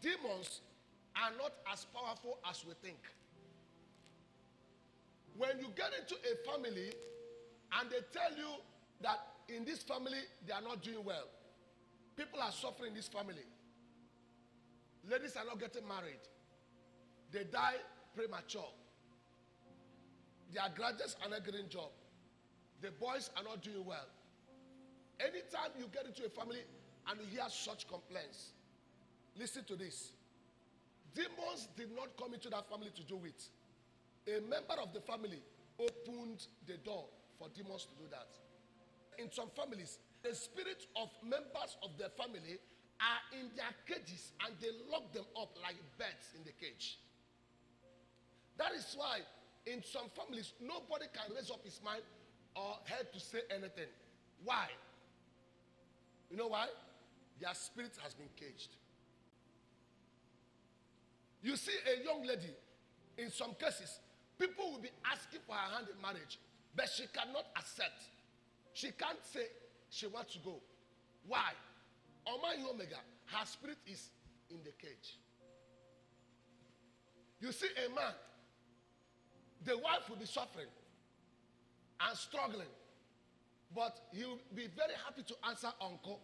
demons are not as powerful as we think. When you get into a family and they tell you that in this family they are not doing well, people are suffering in this family, ladies are not getting married, they die premature, their graduates are not getting job, the boys are not doing well. Anytime you get into a family and you hear such complaints, listen to this. Demons did not come into that family to do it. A member of the family opened the door for demons to do that. In some families, the spirit of members of the family are in their cages and they lock them up like birds in the cage. That is why in some families, nobody can raise up his mind or head to say anything. Why? You know why? Their spirit has been caged. You see a young lady, in some cases, people will be asking for her hand in marriage, but she cannot accept. She can't say she wants to go. Why? Omega Omega, her spirit is in the cage. You see a man, the wife will be suffering and struggling, but he will be very happy to answer uncle.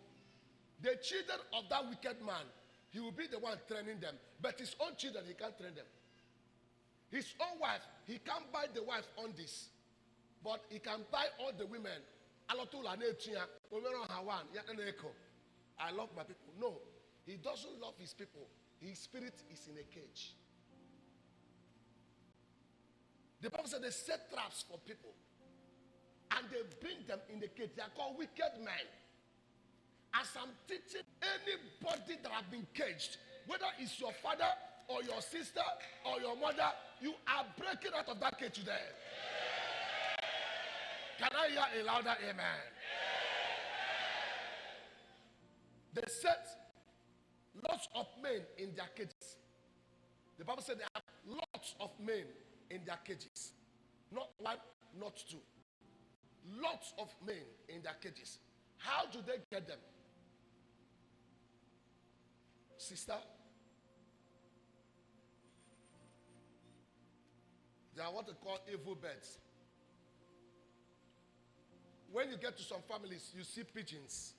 The children of that wicked man, he will be the one training them, but his own children, he can't train them. His own wife, he can't buy the wife on this, but he can buy all the women. I love my people. No, he doesn't love his people. His spirit is in a cage. The Bible said they set traps for people and they bring them in the cage. They are called wicked men. As I'm teaching, anybody that have been caged, whether it's your father or your sister or your mother, you are breaking out of that cage today. Can I hear a louder amen? They set lots of men in their cages. The Bible said they have lots of men in their cages. Not one, not two. Lots of men in their cages. How do they get them? Sister, they are what they call evil birds. When you get to some families, you see pigeons.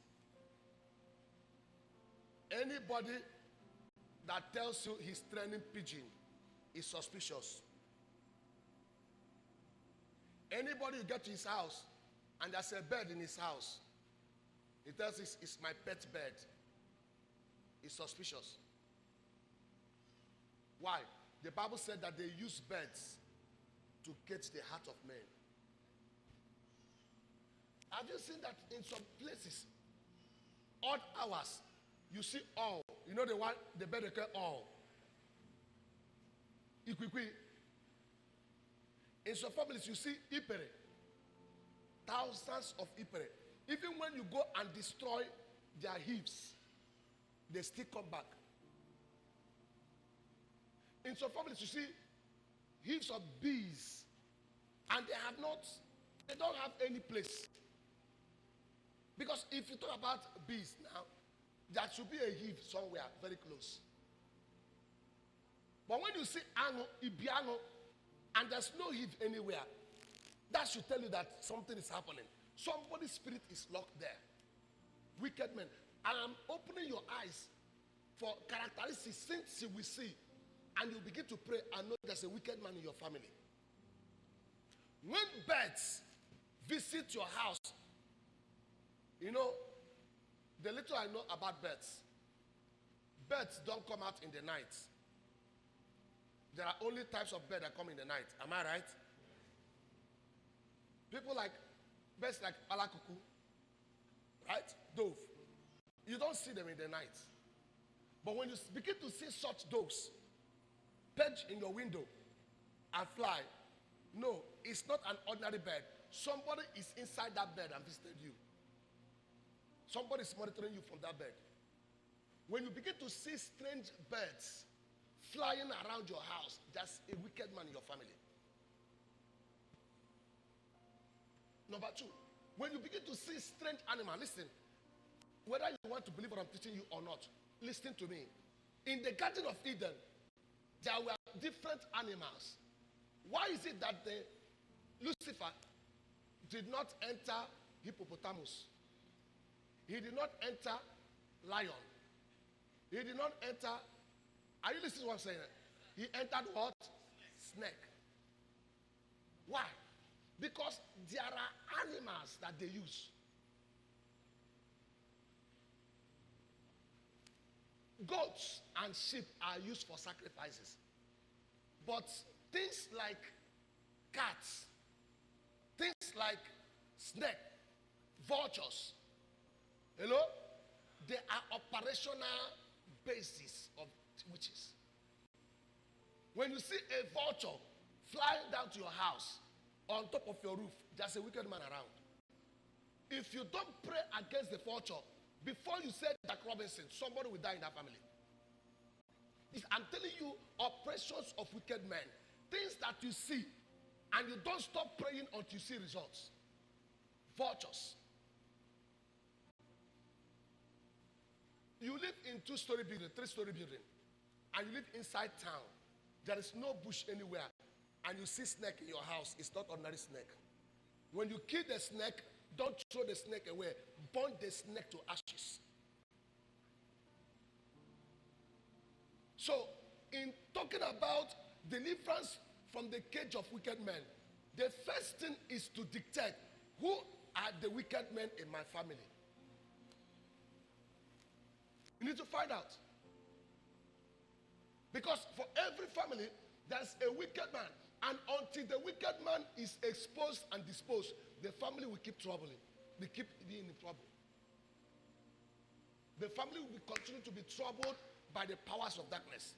Anybody that tells you he's training pigeon is suspicious. Anybody you get to his house and there's a bird in his house, he tells you it's my pet bird. It's suspicious. Why? The Bible said that they use birds to catch the heart of men. Have you seen that in some places, odd hours, you see all. You know the one, the bird they call all. Ikwikwi. In some families, you see ipere. Thousands of ipere. Even when you go and destroy their hives, they still come back. In some families, you see heaps of bees, and they don't have any place. Because if you talk about bees now, there should be a hive somewhere very close. But when you see ango, ibiango, and there's no hive anywhere, that should tell you that something is happening. Somebody's spirit is locked there. Wicked men. And I'm opening your eyes for characteristics since you will see, and you begin to pray and know there's a wicked man in your family. When birds visit your house, you know, the little I know about birds don't come out in the night. There are only types of birds that come in the night. Am I right? People like birds like alakuku, right? Dove. You don't see them in the night. But when you begin to see such doves perch in your window and fly, no, it's not an ordinary bird. Somebody is inside that bird and visited you. Somebody is monitoring you from that bird. When you begin to see strange birds flying around your house, there's a wicked man in your family. Number two, when you begin to see strange animals, listen, whether you want to believe what I'm teaching you or not, listen to me. In the Garden of Eden, there were different animals. Why is it that Lucifer did not enter hippopotamus? He did not enter lion. He did not enter. Are you listening to what I'm saying? He entered what? Snake. Why? Because there are animals that they use. Goats and sheep are used for sacrifices. But things like cats, things like snake, vultures, hello? They are operational basis of witches. When you see a vulture flying down to your house, on top of your roof, there's a wicked man around. If you don't pray against the vulture, before you say Jack Robinson, somebody will die in that family. I'm telling you, operations of wicked men, things that you see, and you don't stop praying until you see results. Vultures. You live in 2-story building, 3-story building, and you live inside town. There is no bush anywhere, and you see snake in your house. It's not ordinary snake. When you kill the snake, don't throw the snake away. Burn the snake to ashes. So, in talking about deliverance from the cage of wicked men, the first thing is to dictate who are the wicked men in my family. You need to find out. Because for every family, there's a wicked man. And until the wicked man is exposed and disposed, the family will keep troubling. They keep being in trouble. The family will continue to be troubled by the powers of darkness.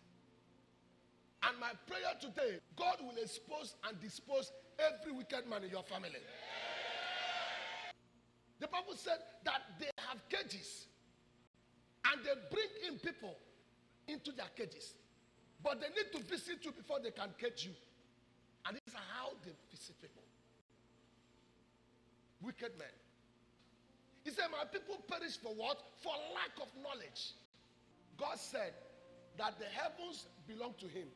And my prayer today, God will expose and dispose every wicked man in your family. The Bible said that they have cages. And they bring in people into their cages. But they need to visit you before they can catch you. And this is how they visit people. Wicked men. He said, my people perish for what? For lack of knowledge. God said that the heavens belong to him.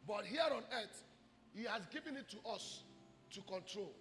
But here on earth, he has given it to us to control.